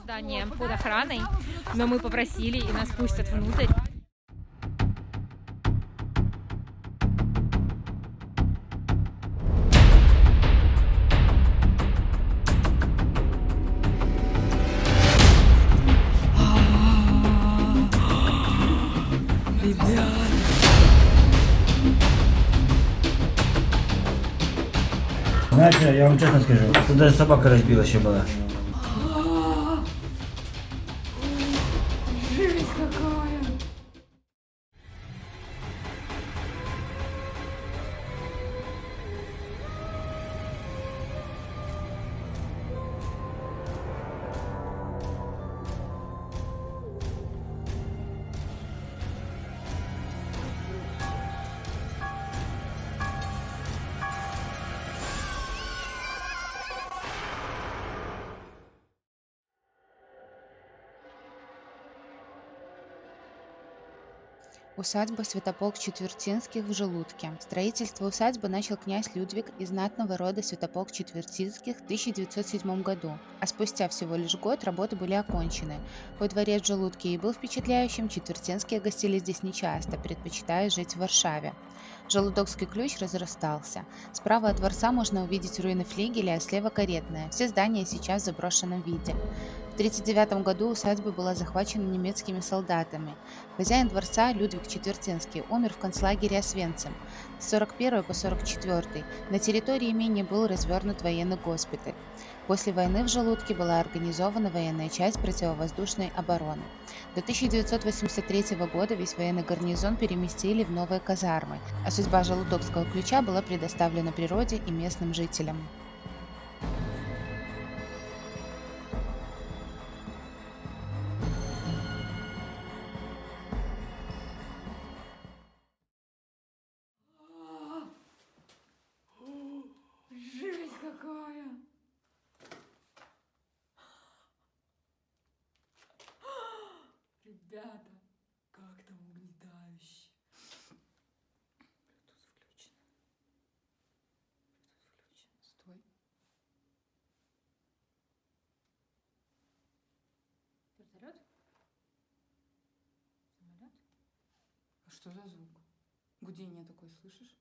зданием под охраной, но мы попросили, и нас пустят внутрь. Знаете, я вам честно скажу, тут даже собака разбилась еще была. Жесть какая! Усадьба Святополк-Четвертинских в Желудке. Строительство усадьбы начал князь Людвиг из знатного рода Святополк-Четвертинских в 1907 году, а спустя всего лишь год работы были окончены. Хоть дворец в Желудке и был впечатляющим, Четвертинские гостили здесь нечасто, предпочитая жить в Варшаве. Желудокский ключ разрастался. Справа от дворца можно увидеть руины флигеля, а слева каретная. Все здания сейчас в заброшенном виде. В 1939 году усадьба была захвачена немецкими солдатами. Хозяин дворца Людвиг Четвертинский умер в концлагере Освенцим с 41 по 44. На территории имения был развернут военный госпиталь. После войны в Желудке была организована военная часть противовоздушной обороны. До 1983 года весь военный гарнизон переместили в новые казармы, а судьба Желудокского ключа была предоставлена природе и местным жителям. Жесть какая! Ребята, как там угнетающе. Bluetooth включен. Стой. Вертолет? Самолет? А что за звук? Гудение такое слышишь?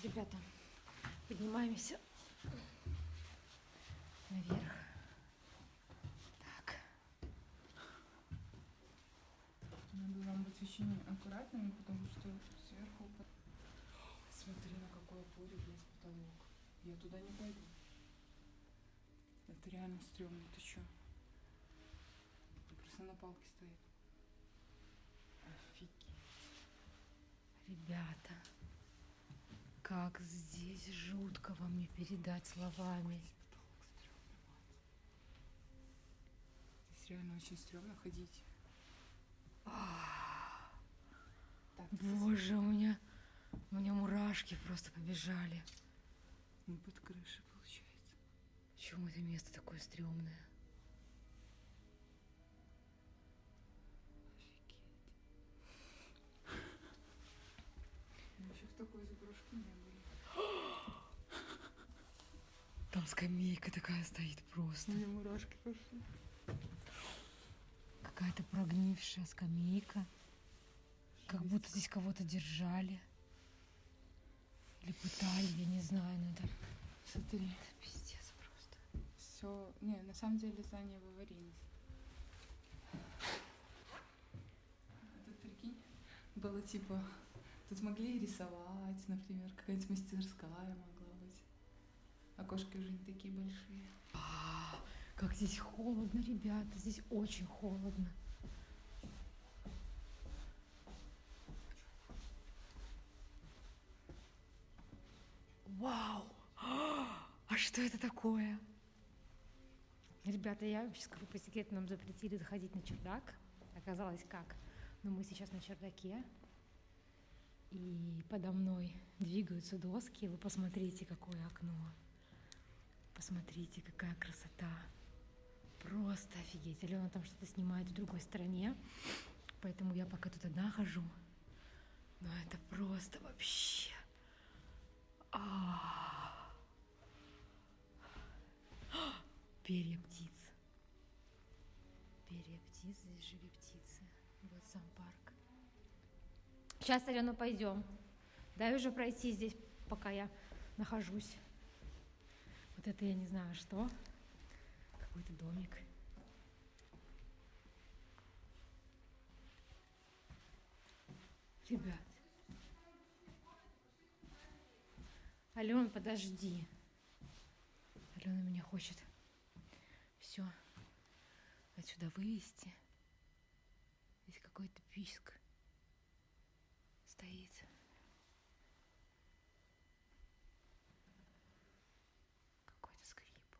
Ребята, поднимаемся наверх. Так. Надо вам быть очень аккуратными, потому что сверху... Смотри, на какой опоре, блядь, потолок. Я туда не пойду. Это реально стрёмно, ты чё? Просто на палке стоит. Офигеть. Ребята, как здесь жутко вам не передать словами. Здесь реально очень стрёмно ходить. Так, Боже, у меня мурашки просто побежали. мы под крышей, получается. Почему это место такое стрёмное? Мы еще в такой заброшке не были. Там скамейка такая стоит просто. У меня мурашки пошли. Какая-то прогнившая скамейка. Как будто здесь кого-то держали. Или пытали, я не знаю, но это Смотри. пиздец просто. Все, не, на самом деле здание в аварийности. Тут прикинь, было типа, тут могли рисовать, например, какая-нибудь мастерская могла быть. Окошки уже не такие большие. Как здесь холодно, ребята, здесь очень холодно. Вау! А что это такое? Ребята, я вообще скажу по секрету, нам запретили заходить на чердак. Оказалось как? Но мы сейчас на чердаке. И подо мной двигаются доски. Вы посмотрите, какое окно. Посмотрите, какая красота. Просто офигеть. Алена там что-то снимает в другой стороне. Поэтому я пока тут одна хожу. Но это просто вообще... Перья птиц. Перья птиц, здесь жили птицы. Вот сам парк. Сейчас, Алена, пойдем. Дай уже пройти здесь, пока я нахожусь. Вот это я не знаю что. Какой-то домик. Ребят. Алена, подожди. Алена меня хочет все отсюда вывести. Здесь какой-то писк стоит. Какой-то скрип.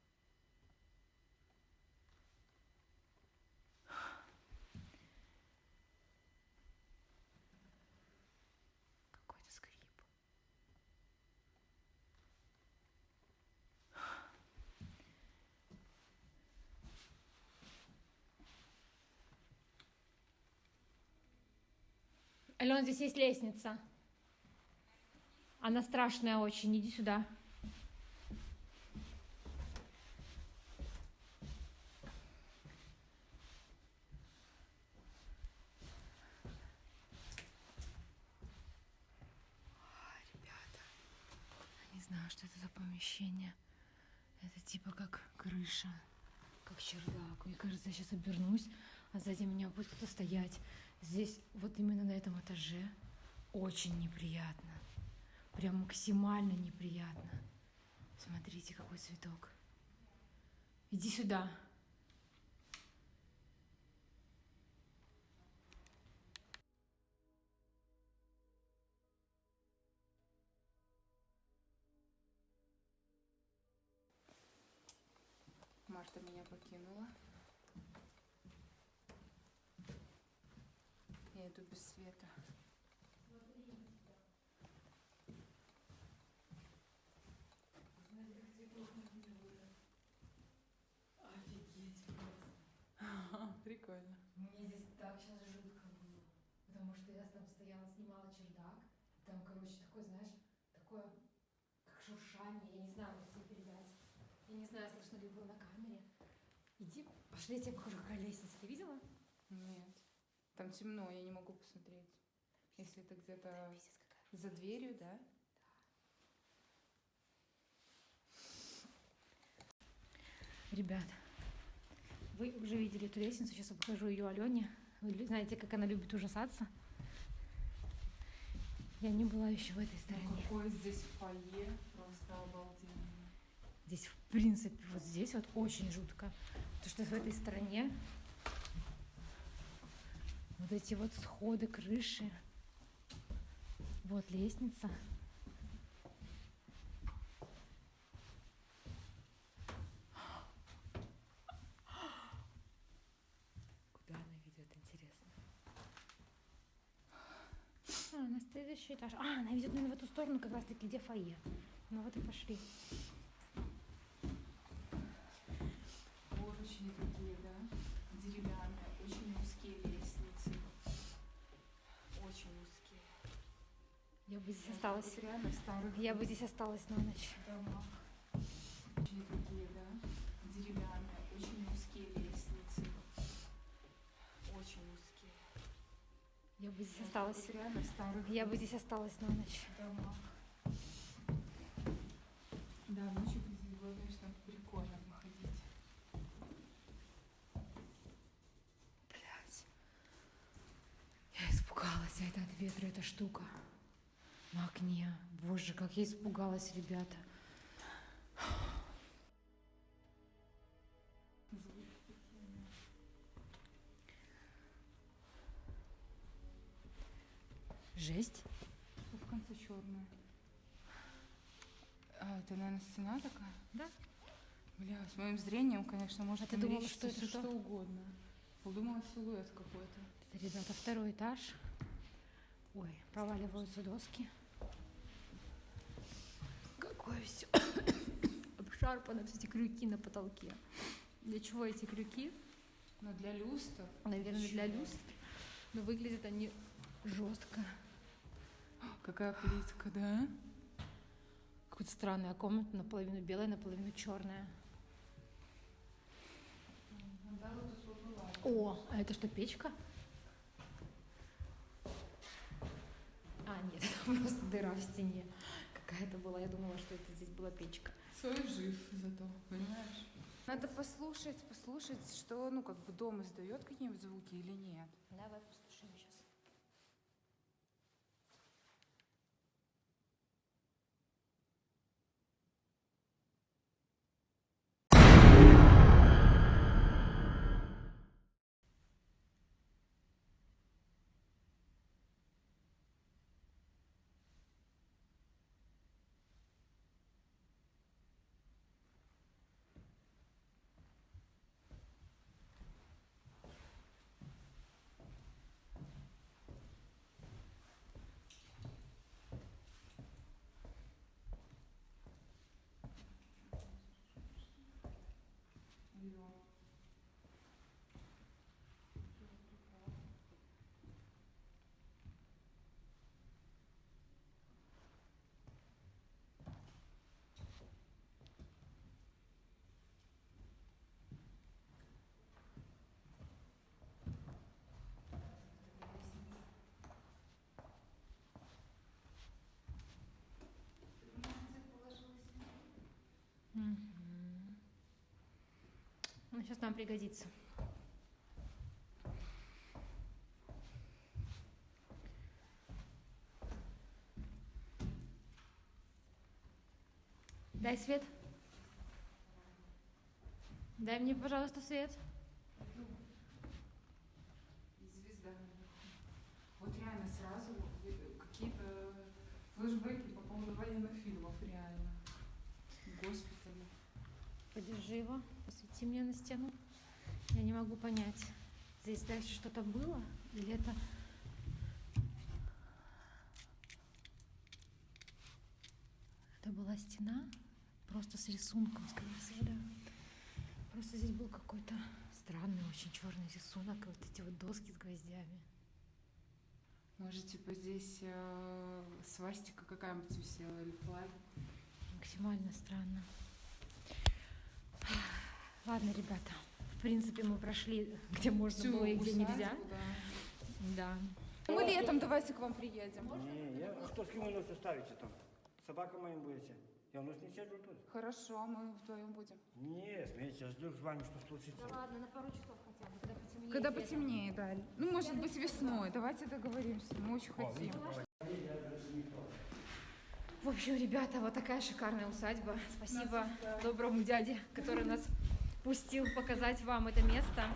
Какой-то скрип. Алена, здесь есть лестница. Она страшная очень. Иди сюда. Ребята, я не знаю, что это за помещение. Это типа как крыша, как чердак. Мне кажется, я сейчас обернусь, а сзади меня будет кто-то стоять. Здесь, вот именно на этом этаже, очень неприятно. Прям максимально неприятно. Смотрите, какой цветок. Иди сюда. Марта меня покинула. Я иду без света. Офигеть просто. Прикольно. Мне здесь так сейчас жутко было. Потому что я там стояла, снимала чердак. Там, короче, такое, знаешь, такое, как шуршание. Я не знаю, как тебе передать. Я не знаю, слышно ли было на камере. Иди, пошли, я тебе покажу, какая лестница. Ты видела? Нет. Там темно, я не могу посмотреть. Если это где-то за дверью, да? Ребят, вы уже видели эту лестницу, сейчас я покажу ее Алене. Вы знаете, как она любит ужасаться. Я не была еще в этой стороне. Ну, какое здесь фойе, просто обалденно. Здесь, в принципе, вот здесь вот очень жутко. Потому что в этой стороне вот эти вот сходы, крыши. Вот лестница. Куда она ведет, интересно? На следующий этаж. Она ведет, наверное, в эту сторону, как раз таки, где фойе. Ну вот и пошли. Поручни такие, да? Деревянные, очень узкие лестницы. Очень узкие. Я бы здесь осталась. Вот реально в старых Я бы здесь осталась на ночь. домах. Очень такие, да? Деревянные, очень узкие лестницы. Очень узкие. Я бы здесь осталась. Вот реально в старых Я бы здесь осталась на ночь. домах. Да, ночью здесь было, конечно, прикольно выходить. Блять. Я испугалась, а это от ветра эта штука на окне. Боже, как я испугалась, ребята. Жесть. Что в конце черное? А, это, наверное, стена такая? Да. Бля, с моим зрением, конечно, может ты думала, померещиться что это всё, что? угодно. Подумала, силуэт какой-то. Это, ребята, второй этаж. Ой, проваливаются доски. Какое все обшарпано, все эти крюки на потолке. Для чего эти крюки? Но для люстр. Наверное, для Чего? люстр. Но выглядят они жестко. Какая плитка, да? Какая-то странная комната, наполовину белая, наполовину черная. О, а это что, печка? А, нет, это просто дыра в стене какая-то была. Я думала, что это здесь была печка. Цой жив зато, понимаешь? Надо послушать, что, ну, как бы дом издает какие-нибудь звуки или нет. Давай послушаем сейчас. Ну, сейчас нам пригодится. Дай свет. Дай мне, пожалуйста, свет. И звезда. Вот реально сразу какие-то флешбеки по поводу военных фильмов, реально. Госпитали. Подержи его, посвети мне на стену. Я не могу понять, здесь дальше что-то было или это... Это была стена, просто с рисунком, скорее всего, да. Просто здесь был какой-то странный, очень черный рисунок, и вот эти вот доски с гвоздями. Может, типа здесь свастика какая-нибудь висела или флаг? Максимально странно. Ладно, ребята, в принципе, мы прошли, где можно было и где нельзя. Да. Мы летом давайте к вам приедем. Не, а кто с кем у нас оставите там? Собака моим будете? Я у нас не сижу тут. Хорошо, мы вдвоем будем. Не, смотрите, я жду с вами, что случится. Да ладно, на пару часов хотя бы, когда потемнеет. Когда летом. потемнеет, да. Ну, может быть, весной. Давайте договоримся. Мы очень хотим. В общем, ребята, вот такая шикарная усадьба. Спасибо доброму дяде, который нас пустил показать вам это место.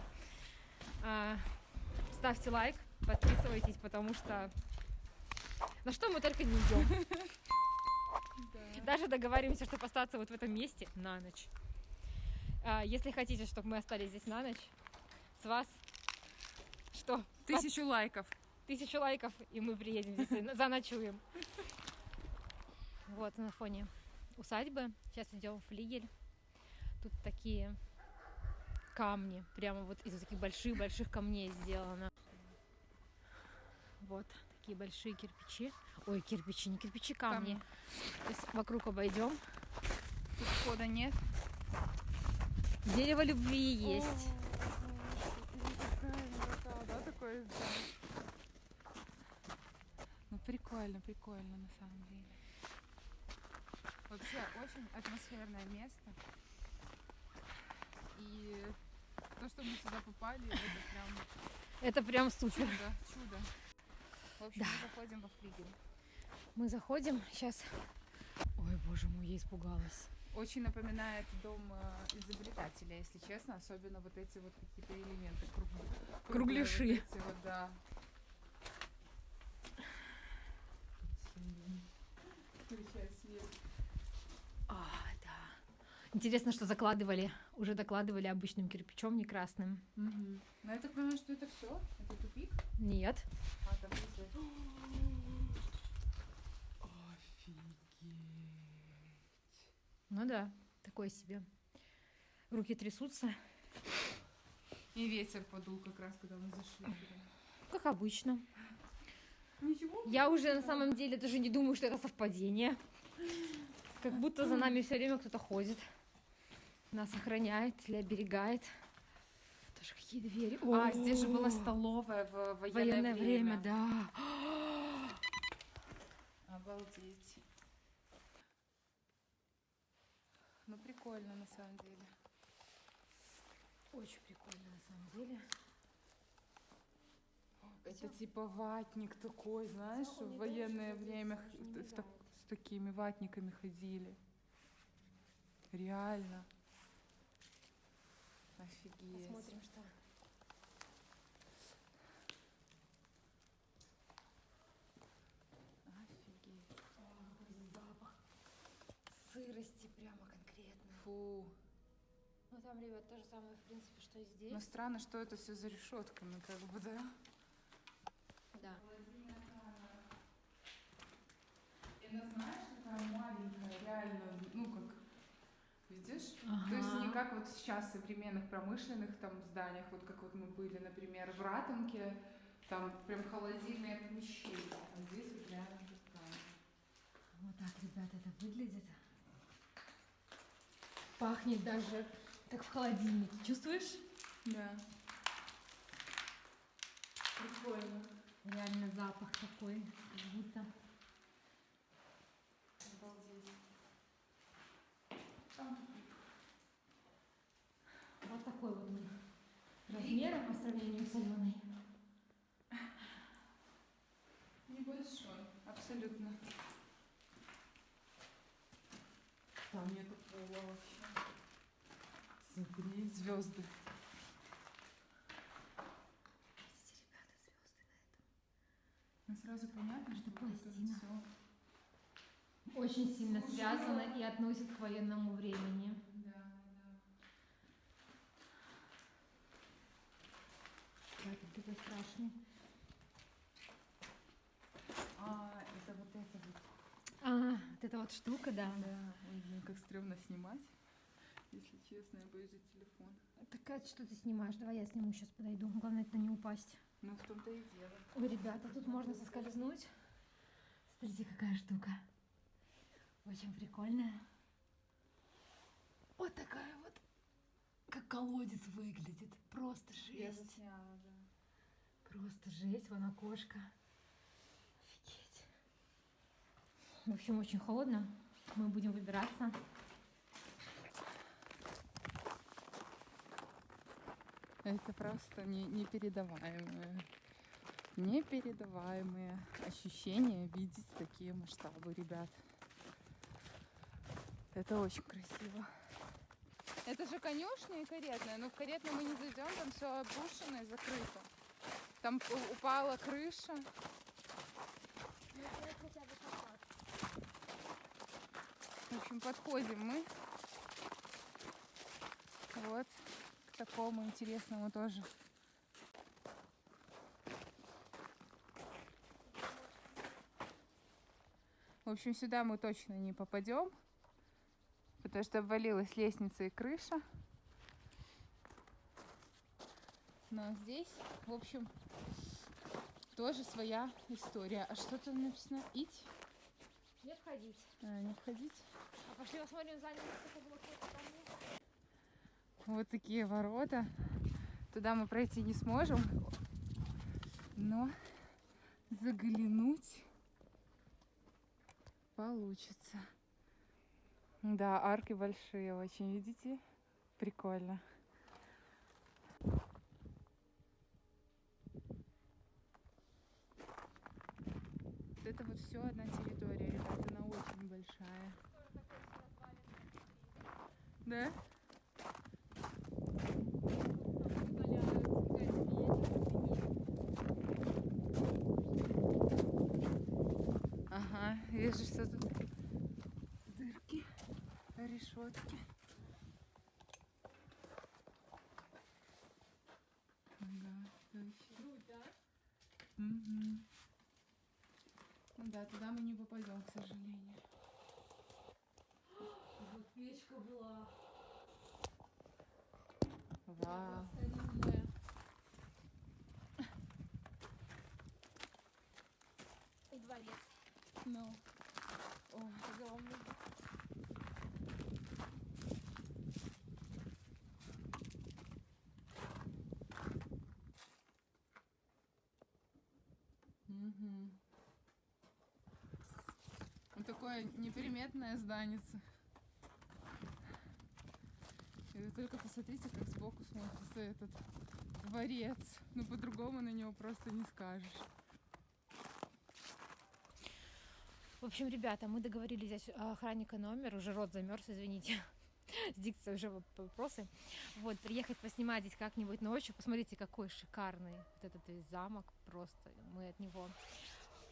Ставьте лайк, подписывайтесь, потому что на что мы только не идем. Даже договариваемся, чтобы остаться вот в этом месте на ночь. Если хотите, чтобы мы остались здесь на ночь, с вас что? 1000 лайков. 1000 лайков, и мы приедем здесь и заночуем. Вот на фоне усадьбы. Сейчас идем в флигель. Тут такие камни, прямо вот из таких больших-больших камней сделано. Вот такие большие кирпичи. Ой, кирпичи, не кирпичи, камни. Сейчас вокруг обойдем. Тут входа нет. Дерево любви есть. Да, такое здание. Ну, прикольно, прикольно на самом деле. Вообще, очень атмосферное место. И то, что мы сюда попали, Это прям супер. чудо. В общем, мы заходим во флигель. Мы заходим сейчас. Ой, боже мой, я испугалась. Очень напоминает дом изобретателя, если честно. Особенно вот эти вот какие-то элементы. Кругляши. Вот эти вот, да. Включай свет. Да. Интересно, что закладывали. Уже докладывали обычным кирпичом, не красным. Угу. Но я так понимаю, что это все? Это тупик? Нет. А, там есть... Офигеть. Ну да, такое себе. Руки трясутся. И ветер подул как раз, когда мы зашли. Как обычно. Ничего? Я уже на самом деле даже не думаю, что это совпадение. Как будто за нами все время кто-то ходит. Нас охраняет или оберегает. Тоже какие двери. А, здесь же была столовая в военное время. Да. Обалдеть. Ну, прикольно, на самом деле. Очень прикольно на самом деле. Это типа ватник такой, знаешь, в военное время с такими ватниками ходили. Реально. Офигеть. Посмотрим, что. Офигеть. Запах сырости прямо конкретно. Фу. Ну там, ребят, то же самое, в принципе, что и здесь. Но странно, что это все за решетками, как бы, да? Да. И она, знаешь, такая маленькая, реально, ну как, видишь? Ага. То есть не как вот сейчас в современных промышленных там зданиях, вот как вот мы были, например, в Ратанке, там прям холодильное помещение. А здесь вот реально такая. Вот так, ребята, это выглядит. Пахнет даже как в холодильнике. Чувствуешь? Да. Прикольно. Реально запах такой, как будто. Обалдеть. Вот такой вот мы размер по сравнению с Иваной. Небольшой, абсолютно. Там нету пола вообще. Смотри, звезды. Видите, ребята, звезды на этом. Ну сразу понятно, что вот это пластина. всё. Очень сильно связано и относит к военному времени. Да, да. Это такой страшный. А, это вот это вот. Вот эта вот штука, да. Да, ой, блин, как стрёмно снимать. Если честно, я боюсь за телефон. Так а что ты снимаешь? Давай я сниму, сейчас подойду. Главное, это не упасть. Ну, в том-то и дело. Ой, ребята, тут можно соскользнуть. Смотрите, какая штука. Очень прикольная. Вот такая вот. Как колодец выглядит. Просто Я жесть. засняла, да. Просто жесть, вон окошко. Офигеть. В общем, очень холодно. Мы будем выбираться. Это просто непередаваемые ощущения видеть такие масштабы, ребят. Это очень красиво. Это же конюшня и каретная, но в каретную мы не зайдем, там все обрушено и закрыто. Там упала крыша. В общем, подходим мы вот к такому интересному тоже. В общем, сюда мы точно не попадем, потому что обвалилась лестница и крыша. Но здесь, в общем, тоже своя история. А что тут написано? Ить? Не входить. Не входить. А пошли посмотрим, заняли сколько было камней. Вот такие ворота. Туда мы пройти не сможем, но заглянуть получится. Да, арки большие очень, видите? Прикольно. Вот это вот все одна территория, ребята, она очень большая. Да? Ага, вижу, что тут дырки, решетки. Ага, точно. Круто. Угу. Ну да, туда мы не попадем, к сожалению. Вот печка была. Вау. Старинная. И дворец. Ну. Огромный. Угу. Вот такое неприметное зданице. И вы только посмотрите, как сбоку смотрится этот дворец. Ну, по-другому на него просто не скажешь. В общем, ребята, мы договорились взять охранника номер, уже рот замерз, извините, с дикцией уже вопросы. Вот, приехать поснимать здесь как-нибудь ночью, посмотрите, какой шикарный вот этот весь замок, просто мы от него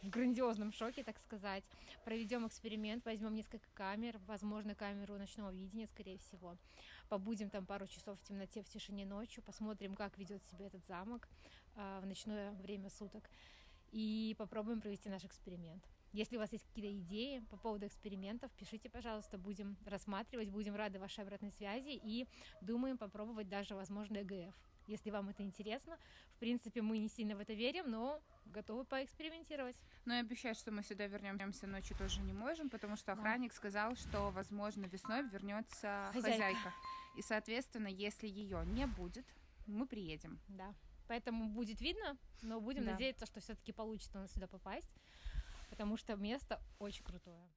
в грандиозном шоке, так сказать. Проведем эксперимент, возьмем несколько камер, возможно, камеру ночного видения, скорее всего. Побудем там пару часов в темноте, в тишине ночью, посмотрим, как ведет себя этот замок в ночное время суток, и попробуем провести наш эксперимент. Если у вас есть какие-то идеи по поводу экспериментов, пишите, пожалуйста, будем рассматривать, будем рады вашей обратной связи и думаем попробовать даже, возможно, ЭГФ. Если вам это интересно, в принципе, мы не сильно в это верим, но готовы поэкспериментировать. Но и обещать, что мы сюда вернемся ночью, тоже не можем, потому что охранник сказал, что, возможно, весной вернется хозяйка. И, соответственно, если ее не будет, мы приедем. Да. Поэтому будет видно, но будем надеяться, что все-таки получится у нас сюда попасть, потому что место очень крутое.